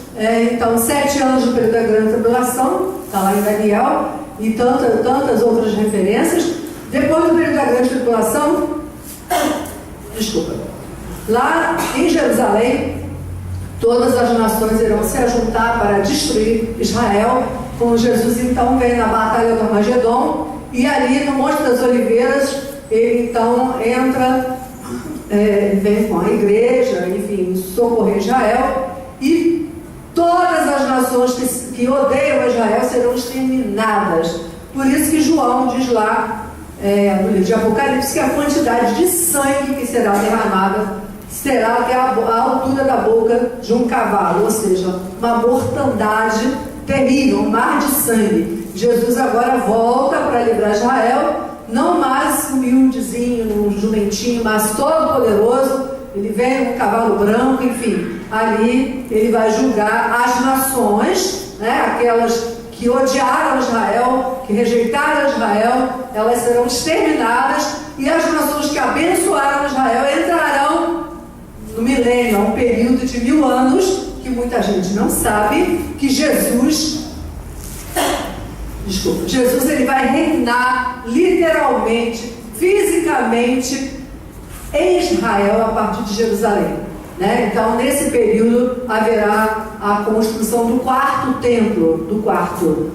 então, 7 anos do período da grande tribulação, está lá em Daniel, e tantas outras referências. Depois do período da grande tribulação, lá em Jerusalém, todas as nações irão se ajuntar para destruir Israel. Como Jesus então vem na batalha do Armagedon, e ali no Monte das Oliveiras ele então entra, vem com a igreja, enfim, socorrer Israel, e todas as nações que odeiam Israel serão exterminadas. Por isso que João diz lá no livro de Apocalipse que a quantidade de sangue que será derramada será até a altura da boca de um cavalo, ou seja, uma mortandade terrível, um mar de sangue. Jesus agora volta para livrar Israel, não mais humildezinho, um jumentinho, mas todo poderoso. Ele vem com um cavalo branco, enfim, ali ele vai julgar as nações, né, aquelas que odiaram Israel, que rejeitaram Israel, elas serão exterminadas, e as nações que abençoaram Israel entrarão no milênio, um período de 1000 anos, que muita gente não sabe, que Jesus ele vai reinar literalmente, fisicamente, em Israel a partir de Jerusalém, né? Então, nesse período haverá a construção do quarto templo,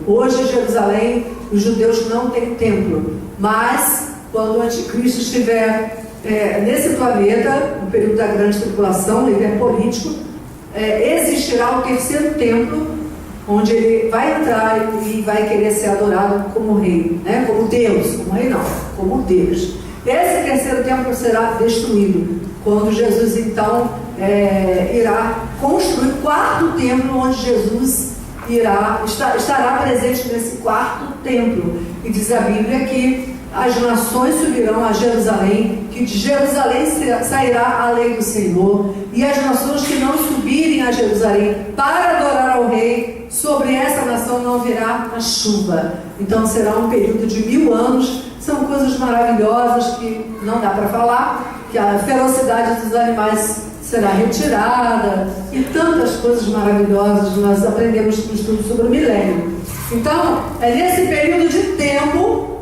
Hoje, em Jerusalém, os judeus não têm templo, mas quando o anticristo estiver nesse planeta, no período da grande tribulação, ele é político, existirá o terceiro templo, onde ele vai entrar e vai querer ser adorado como rei, né? Como Deus, como rei não, como Deus. Esse terceiro templo será destruído, quando Jesus então irá construir o quarto templo, onde Jesus estará presente nesse quarto templo. E diz a Bíblia que as nações subirão a Jerusalém, que de Jerusalém sairá a lei do Senhor, e as nações que não subirem a Jerusalém para adorar ao rei, sobre essa nação não virá a chuva. Então será um período de 1000 anos. São coisas maravilhosas que não dá para falar, que a ferocidade dos animais será retirada, e tantas coisas maravilhosas nós aprendemos no estudo sobre o milênio. Então, é nesse período de tempo,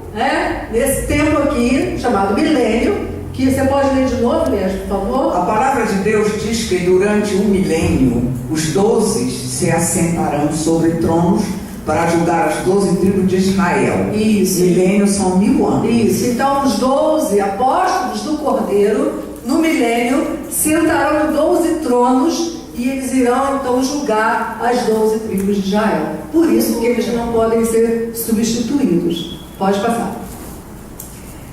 nesse tempo aqui, chamado milênio, que você pode ler de novo, Lésio, por favor? A palavra de Deus diz que durante o milênio, os 12 se assentarão sobre tronos para julgar as 12 tribos de Israel. Isso. Milênio são 1000 anos. Isso. Então, os 12 apóstolos do Cordeiro, no milênio, sentarão em 12 tronos, e eles irão então julgar as 12 tribos de Israel. Por isso que eles não podem ser substituídos. Pode passar.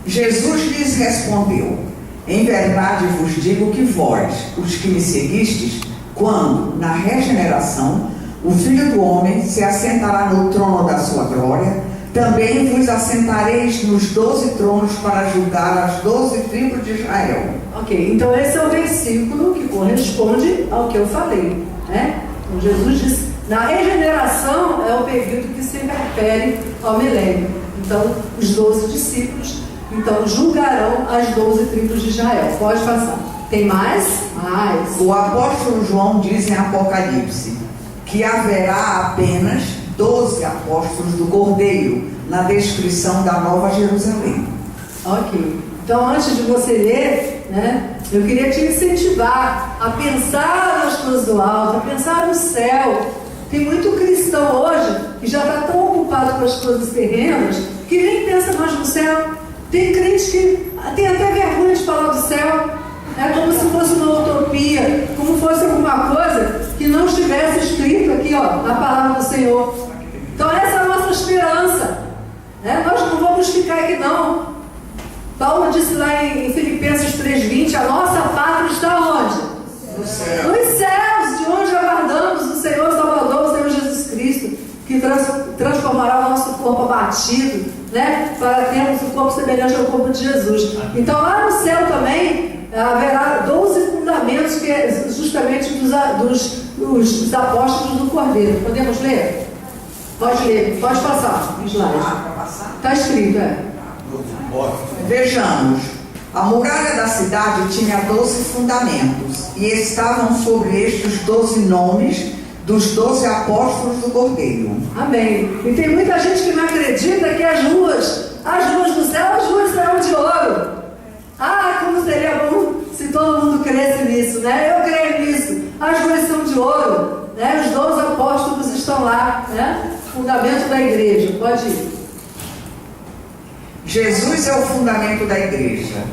Jesus lhes respondeu: em verdade vos digo que vós, os que me seguistes, quando, na regeneração, o Filho do Homem se assentará no trono da sua glória, também vos assentareis nos 12 tronos para julgar as 12 tribos de Israel. Ok, então esse é o versículo que corresponde ao que eu falei, né? Então Jesus disse, na regeneração é o período que se refere ao milênio. Então, os 12 discípulos então julgarão as 12 tribos de Israel. Pode passar. Tem mais? Mais. O apóstolo João diz em Apocalipse que haverá apenas 12 apóstolos do Cordeiro na descrição da Nova Jerusalém. Ok. Então, antes de você ler, né, eu queria te incentivar a pensar nas coisas do alto, a pensar no céu. Tem muito cristão hoje que já está tão ocupado com as coisas terrenas que nem pensa mais no céu. Tem crente que tem até vergonha de falar do céu. É como se fosse uma utopia, como fosse alguma coisa que não estivesse escrito aqui, ó, na palavra do Senhor. Então essa é a nossa esperança, né? Nós não vamos ficar aqui não. Paulo disse lá em Filipenses 3:20, a nossa pátria está onde? No céu. Nos céus, de onde aguardamos o Senhor Salvador, o Senhor Jesus Cristo, que transformará o nosso corpo abatido, né? Para termos um corpo semelhante ao corpo de Jesus. Então lá no céu também haverá 12 fundamentos, que é justamente dos apóstolos do Cordeiro. Podemos ler? Pode ler, pode passar. Está escrito, Vejamos, a muralha da cidade tinha 12 fundamentos, e estavam sobre estes 12 nomes dos 12 apóstolos do Cordeiro. Amém. E tem muita gente que não acredita que as ruas do céu, as ruas serão de ouro. Ah, como seria bom se todo mundo cresce nisso, né? Eu creio nisso. As ruas são de ouro, né? Os 12 apóstolos estão lá, né? Fundamento da igreja. Pode ir. Jesus é o fundamento da igreja.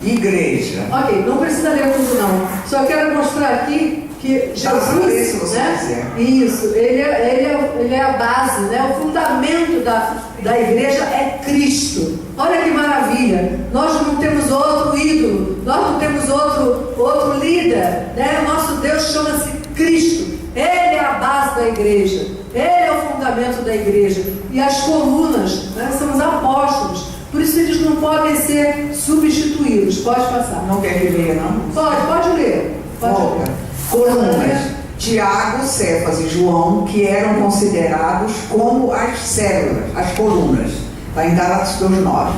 Igreja. Ok, não precisa ler tudo não. Só quero mostrar aqui que Jesus, né? Isso, ele é a base, né? O fundamento da igreja é Cristo. Olha que maravilha. Nós não temos outro ídolo, nós não temos outro líder, né? Nosso Deus chama-se Cristo. Ele é a base da igreja, ele é o fundamento da igreja. E as colunas, né, são os apóstolos. Por isso eles não podem ser substituídos. Pode passar. Não quer que leia, não? Pode ler. Pode. Colunas. Tiago, Cefas e João, que eram considerados como as células, as colunas. Está em Gálatas 2:9.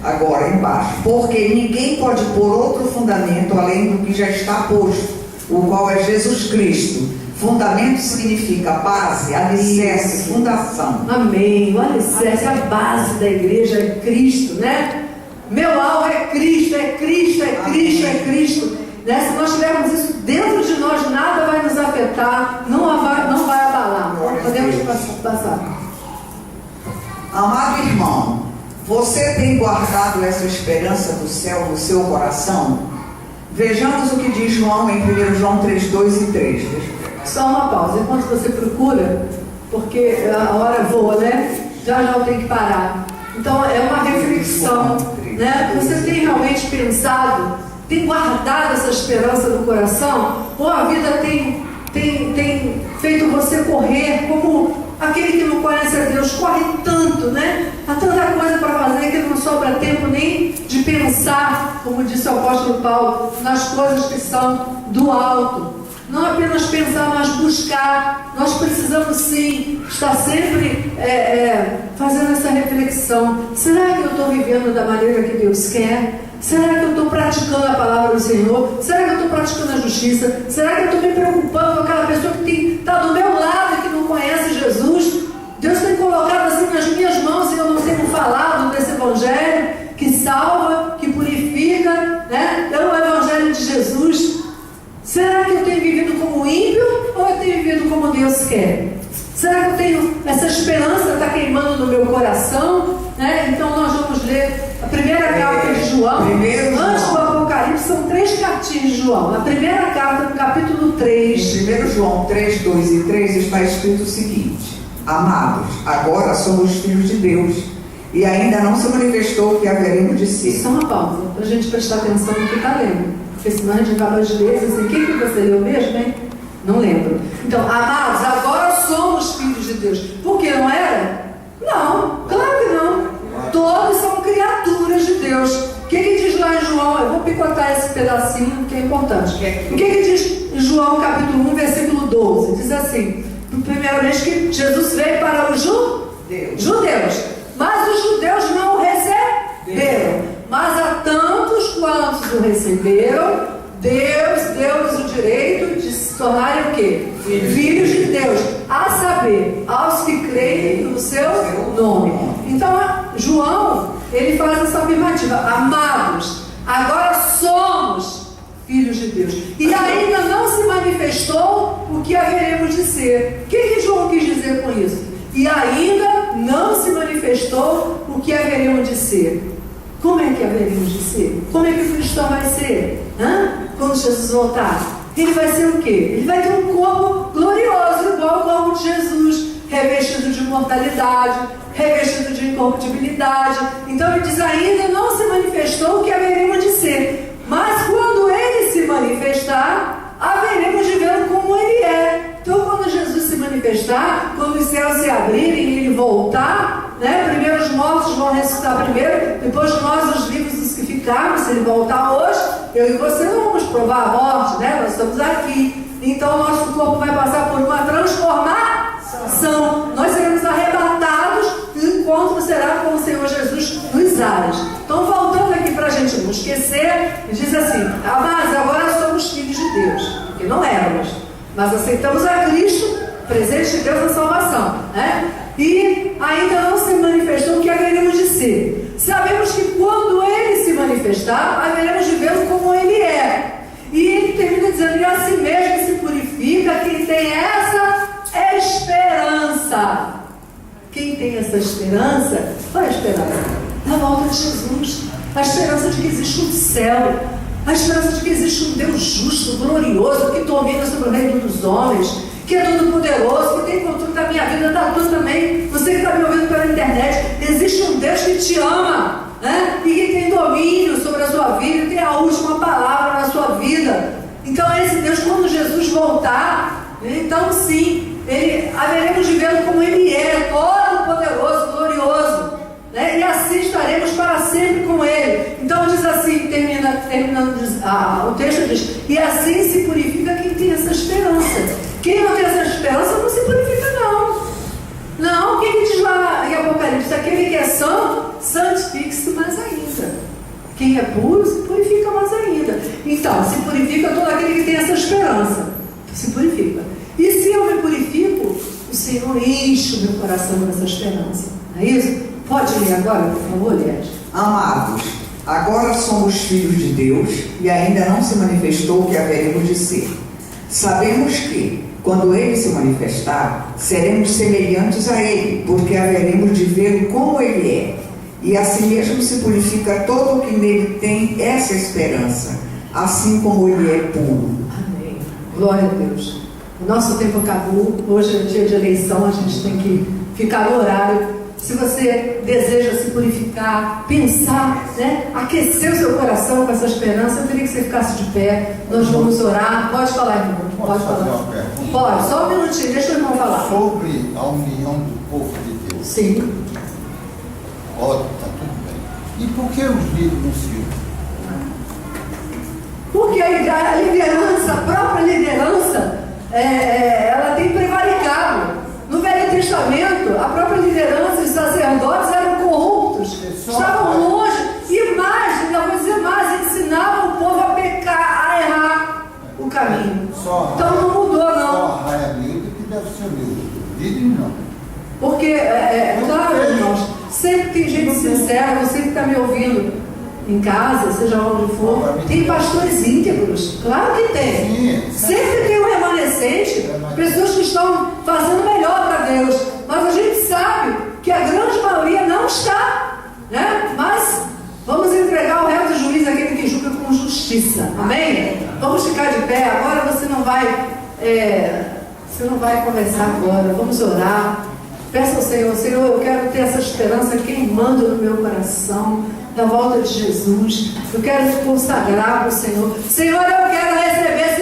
Agora embaixo. Porque ninguém pode pôr outro fundamento além do que já está posto, o qual é Jesus Cristo. Fundamento significa base, alicerce, fundação. Amém. O alicerce, a base da igreja é Cristo, né? Meu alvo é Cristo, é Cristo, é Cristo, é né? Se nós tivermos isso dentro de nós, nada vai nos afetar, não vai abalar. Podemos passar. Amado irmão, você tem guardado essa esperança do céu no seu coração? Vejamos o que diz João em 1 João 3, 2 e 3. Só uma pausa, enquanto você procura, porque a hora voa, né? Já eu tenho que parar. Então é uma reflexão, né? Você tem realmente pensado, tem guardado essa esperança no coração? Ou a vida tem feito você correr como aquele que não conhece a Deus, corre tanto, né? Há tanta coisa para fazer que não sobra tempo nem de pensar, como disse o apóstolo Paulo, nas coisas que são do alto. Não apenas pensar, mas buscar. Nós precisamos sim estar sempre fazendo essa reflexão. Será que eu estou vivendo da maneira que Deus quer? Será que eu estou praticando a palavra do Senhor? Será que eu estou praticando a justiça? Será que eu estou me preocupando com aquela pessoa que está do meu lado e que não conhece Jesus? Deus tem colocado assim nas minhas mãos e eu não tenho falado desse evangelho que salva, que purifica, né? É o evangelho de Jesus. Será que eu tenho vivido como ímpio ou eu tenho vivido como Deus quer? Será que eu tenho essa esperança está queimando no meu coração? Né? Então nós vamos ler a primeira carta de João. Antes do Apocalipse, são 3 cartinhas de João. A primeira carta, no capítulo 3. Em 1 João 3, 2 e 3 está escrito o seguinte: Amados, agora somos filhos de Deus, e ainda não se manifestou o que haveremos de ser. Só uma pausa, para a gente prestar atenção no que está lendo. Porque senão a gente acaba de ler assim, o que você leu mesmo, hein? Não lembro. Então, amados, agora somos filhos de Deus. Por que não era? Não, claro que não. Todos são criaturas de Deus. O que diz lá em João? Eu vou picotar esse pedacinho que é importante. O que diz em João capítulo 1, versículo 12? Diz assim: primeiramente que Jesus veio para os judeus, mas os judeus não o receberam. Mas a tantos quantos o receberam, Deus deu-lhes o direito de se tornarem o quê? Filhos de Deus, a saber, aos que creem no seu nome. Então, João, ele faz essa afirmativa: amados, agora somos filhos de Deus. E ainda não se manifestou o que haveremos de ser. O que João quis dizer com isso? E ainda não se manifestou o que haveremos de ser. Como é que haveremos de ser? Como é que o cristão vai ser? Quando Jesus voltar? Ele vai ser o quê? Ele vai ter um corpo glorioso, igual ao corpo de Jesus, revestido de imortalidade, revestido de incorruptibilidade. Então ele diz: ainda não se manifestou o que haveremos de ser, mas quando ele se manifestar, haveremos de ver como ele é. Então, quando Jesus se manifestar, quando os céus se abrirem e ele voltar, né? Primeiro os mortos vão ressuscitar primeiro, depois nós, os vivos, os que ficarmos. Se ele voltar hoje, eu e você não vamos provar a morte, né? Nós estamos aqui. Então, o nosso corpo vai passar por uma transformação. Nós seremos arrebatados e o encontro será com o Senhor Jesus nos ares. Então, voltando aqui para a gente não esquecer, diz assim: amados, agora somos filhos de Deus, porque não éramos, mas aceitamos a Cristo, presente de Deus na salvação, né? E ainda não se manifestou o que haveremos de ser. Sabemos que quando ele se manifestar, haveremos de vê-lo como ele é. E ele termina dizendo: e a si mesmo se purifica quem tem essa esperança. Quem tem essa esperança? Qual é a esperança? Da volta de Jesus. A esperança de que existe um céu. A esperança de que existe um Deus justo, glorioso, que domina sobre o reino dos homens, que é todo poderoso, que tem controle da minha vida, da tua também. Você que está me ouvindo pela internet, existe um Deus que te ama, né? E que tem domínio sobre a sua vida, e tem a última palavra na sua vida. Então é esse Deus, quando Jesus voltar, então sim, haveremos de vê-lo como ele é, todo poderoso, glorioso, né? E assim estaremos para sempre com ele. Então diz assim, terminando o texto diz: e assim se purifica quem tem essa esperança. Quem não tem essa esperança não se purifica, não. Não, o que diz lá em Apocalipse? Aquele que é santo, santifique-se mais ainda. Quem é puro, se purifica mais ainda. Então, se purifica todo aquele que tem essa esperança. Se purifica. E se eu me purifico, o Senhor enche o meu coração dessa esperança. Não é isso? Pode ler agora, por favor, Liette. Amados, Agora somos filhos de Deus e ainda não se manifestou o que haveremos de ser. Sabemos que, quando Ele se manifestar, seremos semelhantes a Ele, porque haveremos de vê-lo como Ele é. E assim mesmo se purifica todo o que nele tem essa esperança, assim como Ele é puro. Amém. Glória a Deus. O nosso tempo acabou. Hoje é dia de eleição, a gente tem que ficar no horário. Se você deseja se purificar, pensar, né, aquecer o seu coração com essa esperança, eu queria que você ficasse de pé. Nós vamos orar. Pode falar, irmão. Pode falar. Uma pergunta? Pode, só um minutinho, deixa o irmão falar. Sobre a união do povo de Deus. Sim. Ótimo, está tudo bem. E por que os líderes não se unem? Porque a liderança, a própria liderança, ela tem prevaricado. No Velho Testamento, a própria liderança, os sacerdotes eram corruptos, estavam longe, e mais, ainda vou dizer mais, ensinavam o povo a pecar, a errar o caminho. Então não mudou, não. Só a raia líder que deve ser líder não. Porque, claro, irmãos, sempre tem gente sincera, você que está me ouvindo em casa, seja onde for, tem pastores íntegros, claro que tem. Sempre tem um remanescente, pessoas que estão fazendo melhor para Deus, mas a gente sabe que a grande maioria não está, né? Mas vamos entregar o réu do juiz àquele que julga com justiça, amém? Vamos ficar de pé, agora você não vai conversar agora, vamos orar. Peça ao Senhor, Senhor, eu quero ter essa esperança queimando no meu coração, da volta de Jesus. Eu quero me consagrar para o Senhor. Senhor, eu quero receber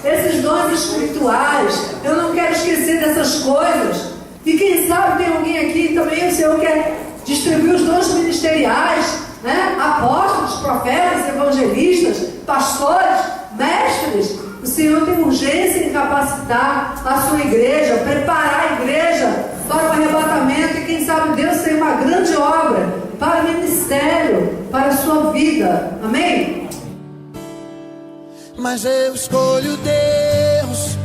esses dons espirituais. Eu não quero esquecer dessas coisas. E quem sabe tem alguém aqui também, o Senhor quer distribuir os dons ministeriais, né? Apóstolos, profetas, evangelistas, pastores, mestres. O Senhor tem urgência em capacitar a sua igreja, preparar a igreja para o arrebatamento, e quem sabe Deus tem uma grande obra para o ministério, para a sua vida, amém? Mas eu escolho Deus,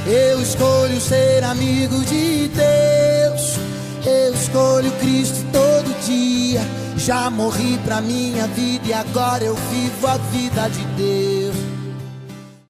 eu escolho ser amigo de Deus, eu escolho Cristo todo dia. Já morri pra minha vida e agora eu vivo a vida de Deus.